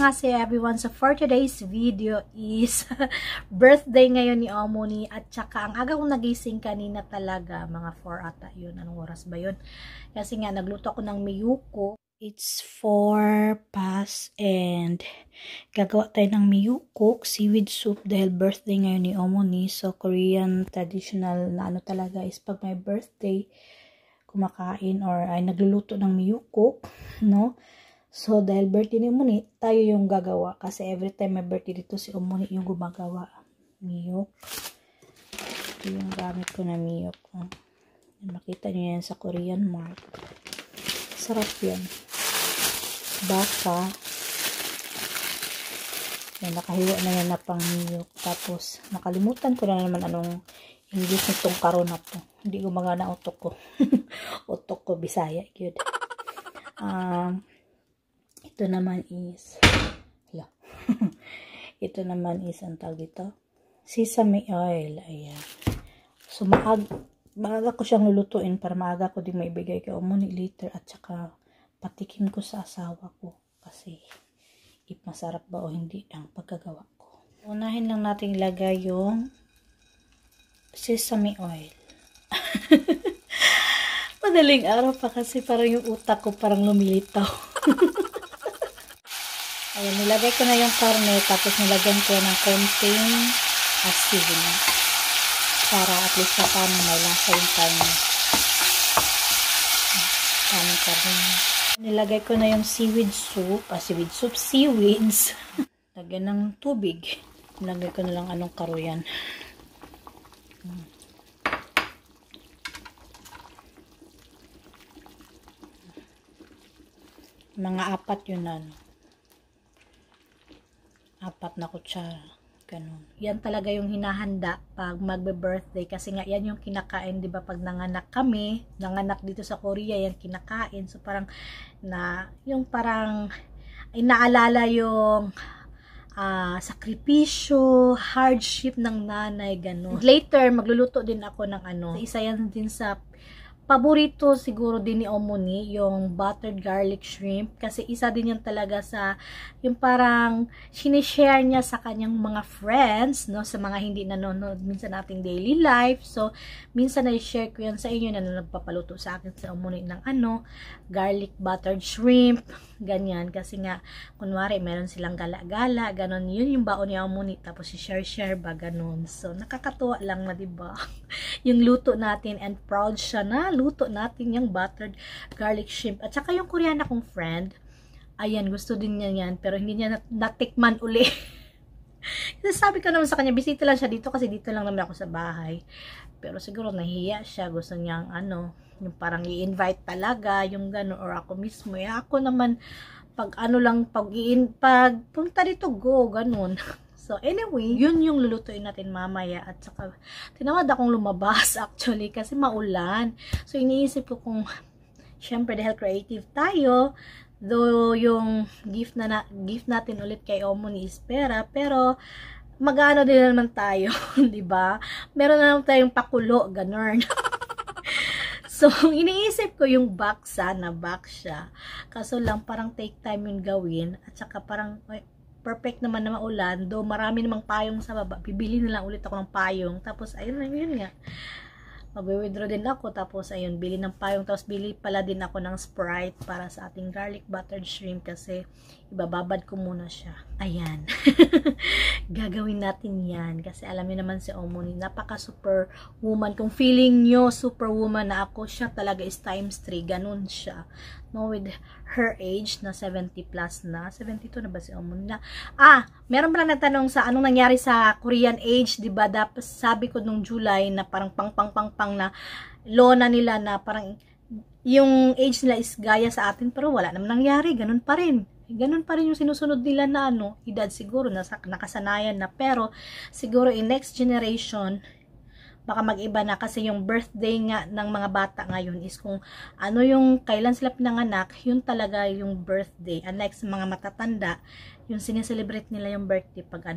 Annyeonghaseyo everyone. So for today's video is birthday ngayon ni Omoni at saka ang aga kong nagising kanina talaga, mga 4 ata yun. Anong oras ba yun? Kasi nga nagluto ako ng miyuko. It's 4 past and gagawa tayo ng miyuko, seaweed soup dahil birthday ngayon ni Omoni. So Korean traditional na ano talaga is pag may birthday kumakain or ay nagluluto ng miyuko, no? So, dahil birthday ni Omoni, tayo yung gagawa. Kasi every time may birthday dito, si Omoni yung gumagawa. Miyok. Ito yung gamit ko na miyok. Makita nyo yan sa Korean Mart. Sarap yan. Baka. Yan, nakahiwa na yan na pang miyok. Tapos, nakalimutan ko na naman anong English nitong karon na to. Hindi gumagana utok ko. Utok ko, Bisaya. Good. Ito naman is ito naman is ang tawag dito, sesame oil. Ayan. So maaga ko siyang lulutuin para maaga ko din maibigay kay Omoni later at saka patikim ko sa asawa ko kasi if masarap ba o hindi ang pagkagawa ko. Unahin lang natin ilagay yung sesame oil. Madaling araw pa kasi parang yung utak ko parang lumilitaw. Ayan, nilagay ko na yung karne, tapos nilagyan ko ng konting asin. Para at least na paano may lasa yung karne. Nilagay ko na yung seaweeds. Lagyan ng tubig. Nilagay ko na lang anong karuyan. Mga 4 yun ano. 4 na kutsara. Ganun. Yan talaga yung hinahanda pag magbe-birthday. Kasi nga yan yung kinakain, di ba? Pag nanganak kami, nanganak dito sa Korea, yan kinakain. So parang yung parang inaalala yung sakripisyo, hardship ng nanay, ganun. Later, magluluto din ako ng isa yan din sa paborito siguro din ni Omoni, yung buttered garlic shrimp. Kasi isa din yan talaga sa, yung parang sinishare niya sa kanyang mga friends, no? Sa mga hindi nanonood minsan nating daily life. So, minsan na-share ko yan sa inyo na nagpapaluto sa akin sa Omoni ng garlic buttered shrimp. Ganyan. Kasi nga, kunwari, meron silang gala-gala. Ganon. Yun yung baon ni Omoni. Tapos, share-share ba? Ganon. So, nakakatuwa lang na, diba? Yung luto natin and proud siya na luto natin yung buttered garlic shrimp. At saka yung Koreana kong friend, ayan, gusto din niya yan, pero hindi niya natikman uli. Kasi sabi ko naman sa kanya, bisita lang siya dito kasi dito lang naman ako sa bahay. Pero siguro nahiya siya, gusto niyang yung parang i-invite talaga, yung gano'n, or ako mismo. Ako naman, pag punta dito, go, gano'n. So, anyway, yun yung lulutuin natin mamaya. At saka, tinawad akong lumabas actually kasi maulan. So, iniisip ko kung, syempre dahil creative tayo, though yung gift natin ulit kay Omoni is pera, pero mag-ano din naman tayo, di ba? Meron na naman tayong pakulo, ganun. So, iniisip ko yung box, sana box siya. Kaso lang, parang take time yung gawin. At saka parang, perfect naman na maulan, do marami namang payong sa baba, bibili na lang ulit ako ng payong, tapos ayun na yun nga, mag-withdraw din ako, tapos ayun, bili ng payong, tapos bili pala din ako ng Sprite para sa ating garlic buttered shrimp kasi ibababad ko muna siya. Ayan. Gagawin natin yan kasi alam niyo naman si Omoni, napaka super woman. Kung feeling nyo superwoman na ako, siya talaga is times 3, ganun siya. No, with her age na 70 plus na. 72 na ba si Omoni na? Meron pala nagtanong sa anong nangyari sa Korean age, 'di ba? Dapat sabi ko nung July na parang pang na law na nila na parang yung age nila is gaya sa atin, pero wala naman nangyari, ganun pa rin. Ganun pa rin yung sinusunod nila na edad, siguro nakasanayan na, pero siguro in next generation baka mag-iba na kasi yung birthday nga ng mga bata ngayon is kung yung kailan sila pinanganak, yun talaga yung birthday. Unlike sa mga matatanda, yung sineselebrate nila yung birthday pag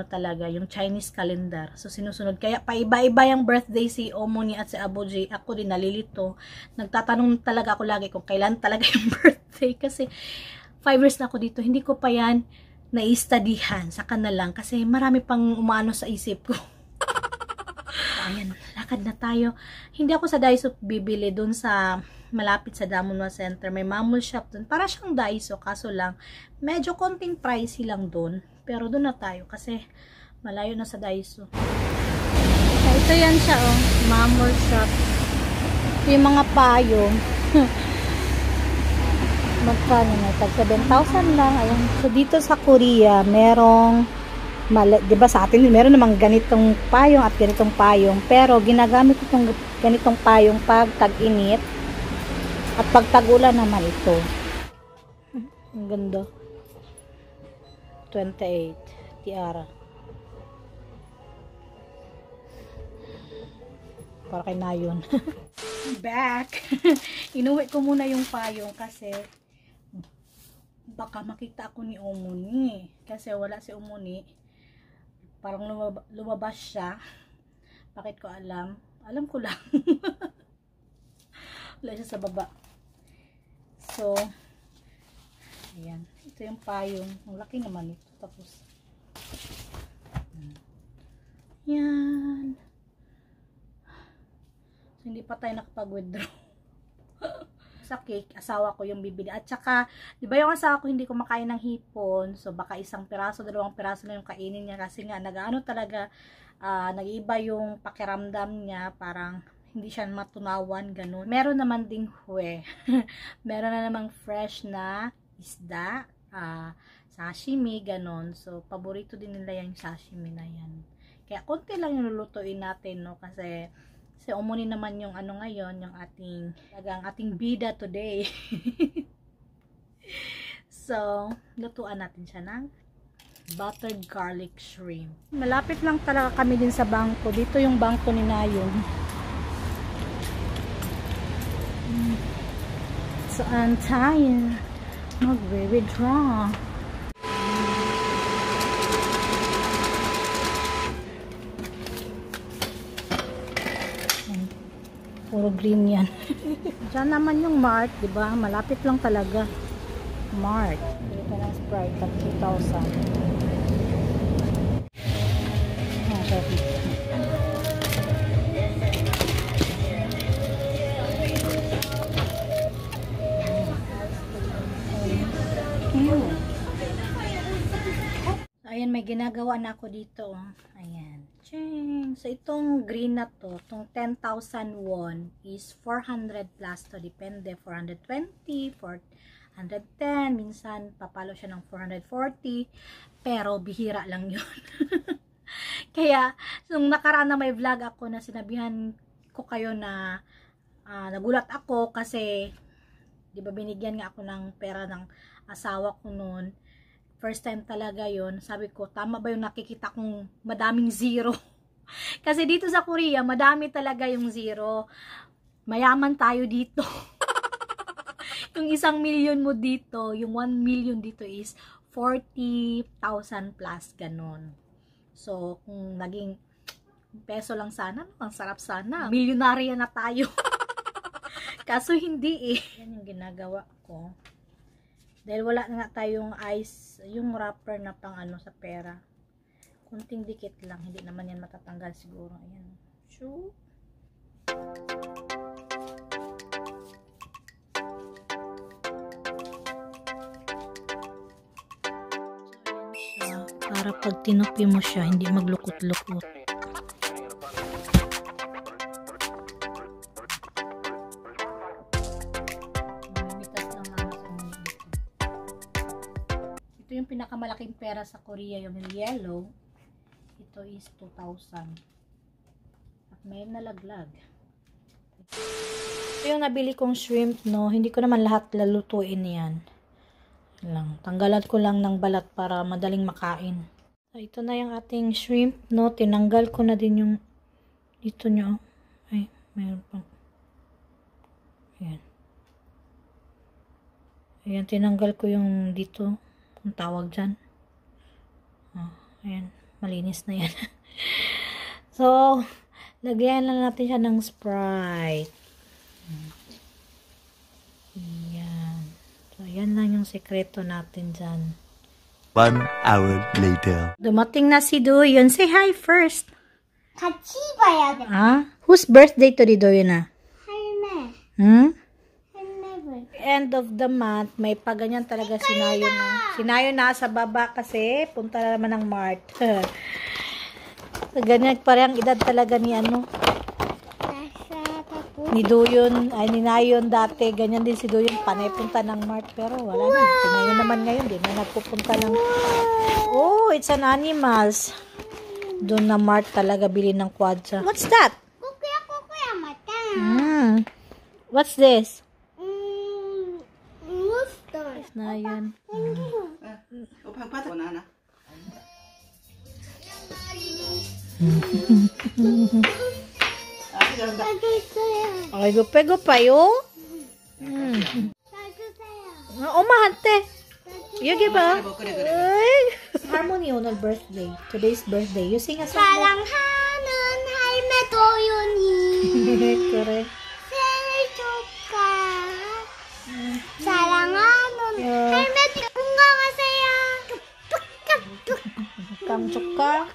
talaga, yung Chinese calendar. So, sinusunod. Kaya, paiba-iba yung birthday si Omoni at si Abu J. Ako din nalilito. Nagtatanong talaga ako lagi kung kailan talaga yung birthday. Kasi, 5 years na ako dito, hindi ko pa yan na-studyhan sa kanalang kasi marami pang umano sa isip ko. Ayan, lakad na tayo. Hindi ako sa Daiso bibili dun sa malapit sa Damonwa Center. May mamul shop dun. Para siyang Daiso, kaso lang, medyo konting pricey lang dun. Pero dun na tayo kasi malayo na sa Daiso. So, ito yan siya, oh. Mamul shop. Ito yung mga payong. Magkano na? Tag 7,000 lang. Ayan. So, dito sa Korea, merong, diba sa atin, meron namang ganitong payong at ganitong payong. Pero, ginagamit itong ganitong payong pag tag-init. At pag tag-ulan naman ito. Ang ganda. 28. Tiara. Para kay Nayon. Back. Inuwi ko muna yung payong kasi baka makita ako ni Omuni. Kasi wala si Omuni. Parang lumabas siya. Bakit ko alam? Alam ko lang. Wala siya sa baba. So, ayan. Ito yung payong. Ang laki naman ito. Tapos, yan. So, hindi pa tayo nakapag-withdraw. Sa cake, asawa ko yung bibili. At saka, di ba yung asawa ko hindi kumakain ng hipon? So, baka isang piraso, 2 piraso na yung kainin niya. Kasi nga, nag-ano talaga, nag-iba yung pakiramdam niya. Parang, hindi siya matunawan, ganun. Meron naman ding hue. Meron na namang fresh na isda, sashimi, ganun. So, paborito din nila yung sashimi na yan. Kaya, konti lang yung lulutuin natin, no? Kasi Omuni naman yung ano ngayon, yung ating bida today. So, lutuan natin siya ng buttered garlic shrimp. Malapit lang talaga kami din sa bangko. Dito yung bangko ni Nayon. So, tayo mag-withdraw. Puro green yan. Diyan naman yung Mart, di ba? Malapit lang talaga. Mart. Dito na Sprite at 2,000. Ayan, may ginagawa na ako dito. Ayan. Ching. So, itong green na to, itong 10,000 won is 400 plus to. Depende. 420, 410. Minsan, papalo siya ng 440. Pero, bihira lang yun. Kaya, nung nakaraan na may vlog ako na sinabihan ko kayo na nagulat ako kasi, di ba binigyan nga ako ng pera ng asawa ko noon. First time talaga yon. Sabi ko, tama ba yung nakikita kong madaming zero? Kasi dito sa Korea, madami talaga yung zero. Mayaman tayo dito. Yung 1 million mo dito, yung 1 million dito is 40,000 plus, ganun. So, kung naging peso lang sana, ang sarap sana. Milyonarya na tayo. Kaso hindi eh. Yan yung ginagawa ko. Dahil wala na nga tayong ice, yung wrapper na pang ano sa pera. Kunting dikit lang, hindi naman yan matatanggal siguro. Ayan. Shoo. Para pag tinupi mo siya, hindi maglukot-lukot. Ito yung pinakamalaking pera sa Korea, yung yellow. Ito is 2,000. At may nalaglag. Ito yung nabili kong shrimp, no. Hindi ko naman lahat lalutuin yan. Lang. Tanggalan ko lang ng balat para madaling makain. So, ito na yung ating shrimp, no. Tinanggal ko na din yung dito nyo. Ay, mayroon pang. Ayan. Ayan, tinanggal ko yung dito. Kung tawag dyan. Oh, ayan. Malinis na yan. So, lagyan lang natin siya ng Sprite. Ayan. So, yan lang yung sekreto natin dyan. 1 hour later. Dumating na si Doyon. Say hi first. 같이 봐야 돼. Ah? Whose birthday today, Doyon? 할매. Hmm? 할매. End of the month, may paganyan talaga si Nayon. Si Nayon nasa baba kasi punta na naman ng Mart. Ganyan parang edad talaga ni ano, ni Doyon, ay ni Nayon dati. Ganyan din si Doyon, panay punta ng Mart. Pero wala na. Si Nayon naman ngayon, di na nagpupunta ng... Oh, it's an animals. Doon na Mart talaga bili ng kwadsa. What's that? 꾸꾸야 맞다. What's this? 몬스터. Nayon. 받아 나나. 나도 있어요. Ay, gupe-gupe, oh. 나도 사요. Umahante. Yugi ba? 그래 그래. Ay. Harmony 오늘 birthday. Today's birthday. You sing a song. 사랑하는 할매 도윤이 Correct. 생일 축하. 사랑하는 할매 건강하세요. Kamchuka.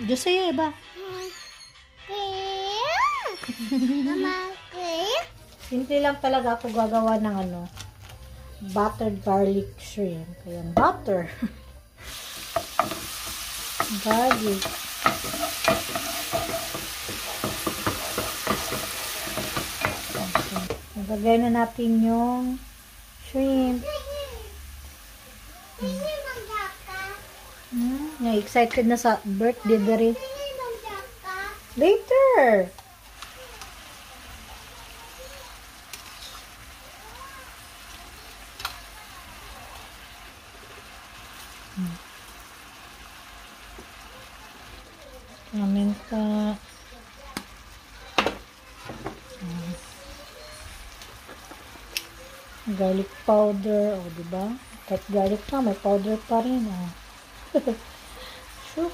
Diyos sa'yo, iba. Simple lang talaga ako gagawa ng ano, buttered garlic shrimp. Ayan, butter. Garlic. Nagagay na natin yung shrimp. Excited na sa birthday dari. Later. Namin ka. Garlic powder, oh, diba? Kahit garlic pa, may powder pa rin, oh. Shoot.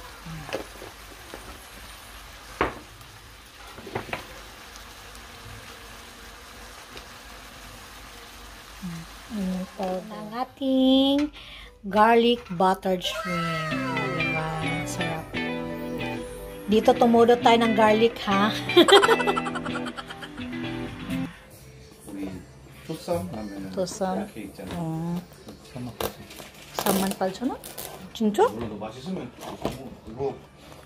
Ang ating garlic buttered shrimp. Diba? Sarap. Dito tumudo tayo ng garlic, ha? 우리 초쌈 하면은 초쌈. 약해 있잖아. 어. 38,000원. 38,000원? 진짜? 물론 너 맛있으면 이거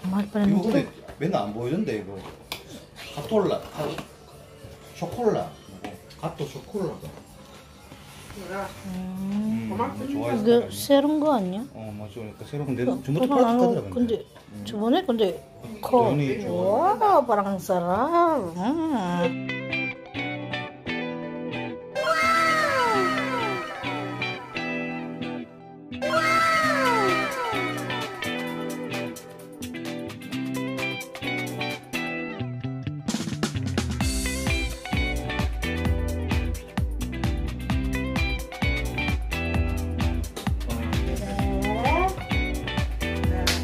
mahal pa 이거 naman 근데 dito. 맨날 안 보이던데 이거 가톨라 초콜라 가토 초콜라 이거 좋아해서 이게 새로운 거 아니야? 맞아 그러니까 새로운 데도 전부터 Parang ano, 파란색하더라 kundi, sabonay, kundi, ko. Johnny, Johnny. Wow, parang ang sarap.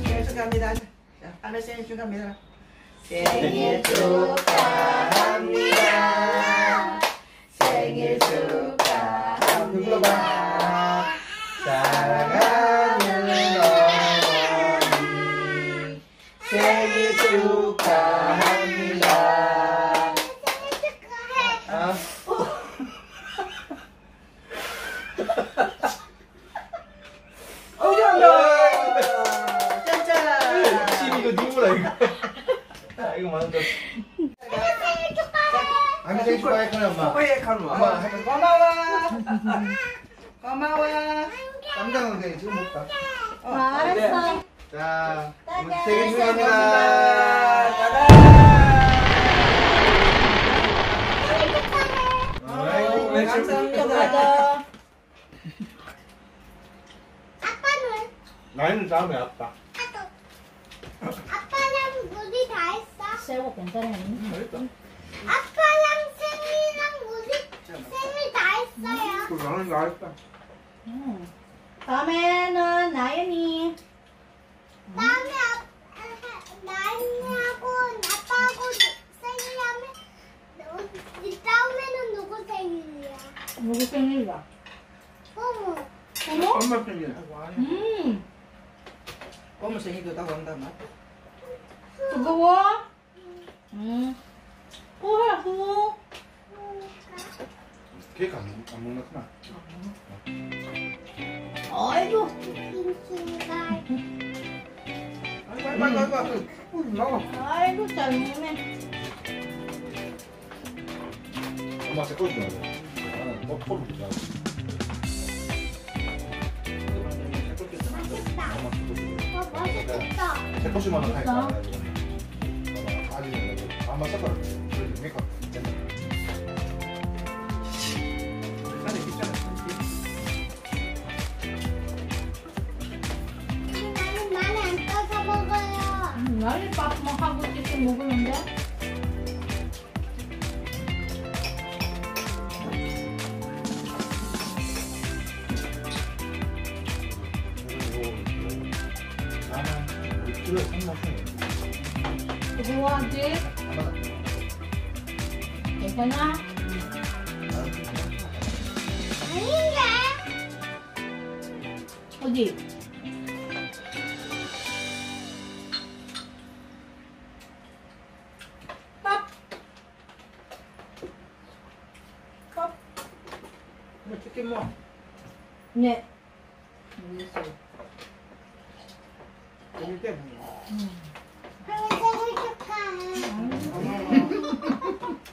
생일 축하합니다. 하늘 생일 축하합니다. 생일 축하합니다. 생일 축하합니다. 사랑하는 어머니 생일 축하합니다. 아. 이거 누구라 이거 이거 만든 아미 생일 축하해 그래 엄마 엄마 고마워. 고마워. 깜짝 놀래 지금 먹다 알았어. 자 생일 축하합니다 아이고 감사합니다. 아빠는 나이는 다음에 왔다 아빠랑 우리 다 했어. Sa'yo, 괜찮아. 아빠랑 생일랑 우리 생일 다 했어요. 나는 다 했다 다음에는 나연이. 다음에 나인이하고 아빠하고 생일하면 다음에는 누구 생일이야? 누구 생일이야? 어머. 어머? 엄마 생일. 꼬마 생일도 다 온다 맞. 뜨거워? 뭐야, 그거? 케이크 안 먹는구나. 아이고. 빙빙갈. 아이고. 나와. 아이고, 잘 먹네. 엄마 제 거지 말고. 나는 뭐 포를 주자. 맛있다. 엄마 제 거지. 맛있겠다. 제 거지만 하니까. 아니, 엄마 섞어. 메이크업. 나는 많이 안 떠서 먹어요. 나는 밥만 하고 치킨 먹으는데? 나는 우리 키로에 3만 뜨거워하지? 괜찮아? 아닌데? 어디? 밥! 밥! 뭐 치킨 뭐. 네. 생일 때 뭐. 할매 생일 축하해.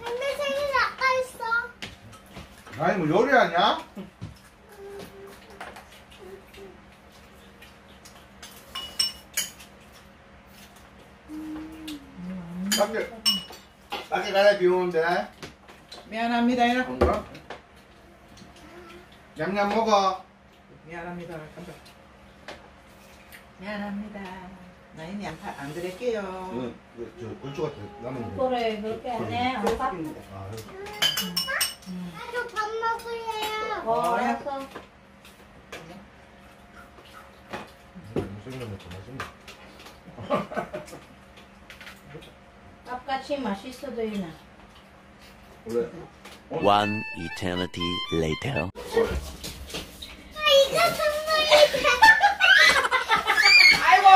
할매 생일 아까 있어. 아니 뭐 요리하냐? 밖에 가야 비 오는데. 미안합니다. 이나. 뭔가? 냠냠 먹어. 미안합니다. 간다. 미안합니다. 나인이 안 드릴게요. 이건 저 굴주 같아. 남은 거. 그래, 그렇게 하네. 밥? 아, 나도 밥 먹을래요. 알았어. 무슨 놈이 더 맛있네. 밥같이 맛있어 도이나. 원래 One eternity later. 아, 이거 선물이다. 아이고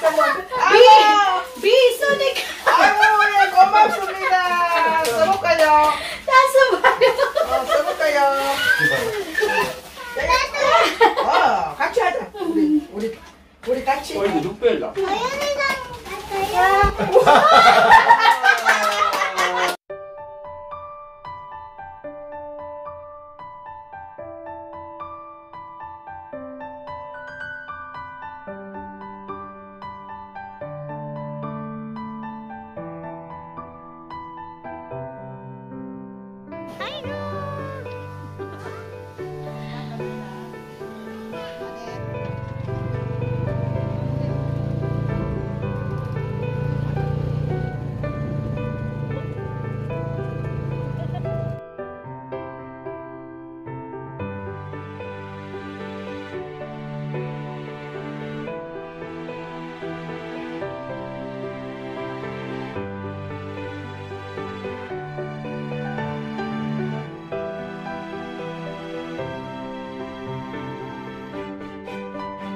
정말. 아이고. 비 있으니까 아이고 예 고맙습니다. 써볼까요? 다섯 번. 써볼까요? 같이 하자. 우리 같이. 룩벨라. 도연이랑 갔어요.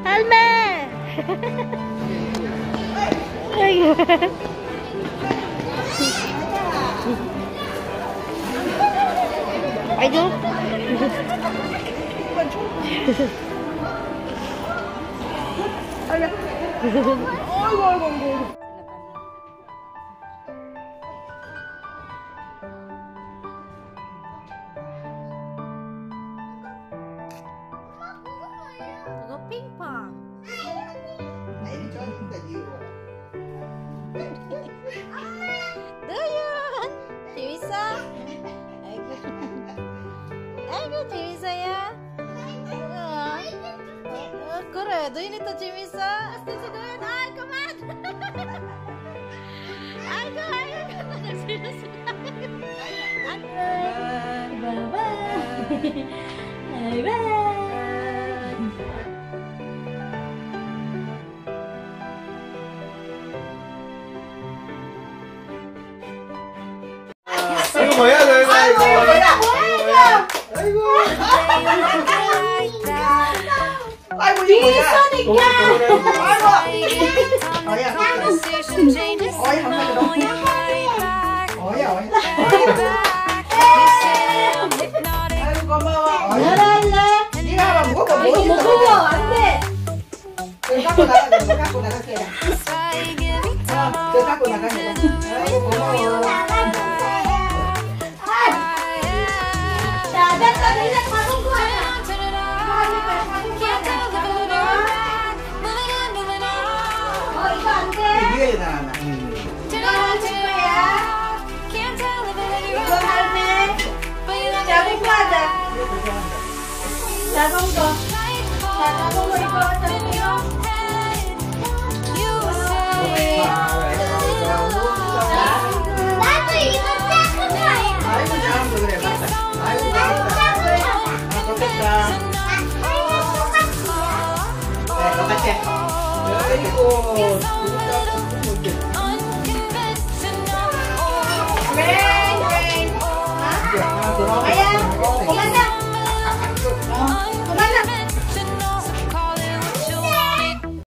할매. 아이고. 그거 핑퐁. 나인이 좋아진다 니. 도윤 재밌어? 아이고 아이고 재밌어요? 그래 도윤이도 재밌어? 도윤 아이 그만 아이고 아이고 재밌어 바이바이 바이바이 이거 뭐야, 너희가 이거. 뭐야? 아이고. Ay, mo yung kuya. Sonic ka! Ano? Oh, yeah. Oh, yeah. Oh, yeah. Ay, gumawa. Oh, yeah. Lala! Hindi nga ba, buko, Ay, kumukuha! Ande! Ako na kaya. Ako na kaya. Ay, gumawa. Dadat ka din at makukuha na! Oh, ikaw, ante! Ibigay na anak. Ikaw, ante ko ya! Ikaw, Harme! Sabong ko, ada! Sabong ko! Sabong ko, ikaw, sabong ko! Dato, ikot na ako na. Ay, mo na. Ay, mo na. Ako kita. Kapatid. Very good. Rain! Rain! Ha? Ayan! Kumanda! Kumanda!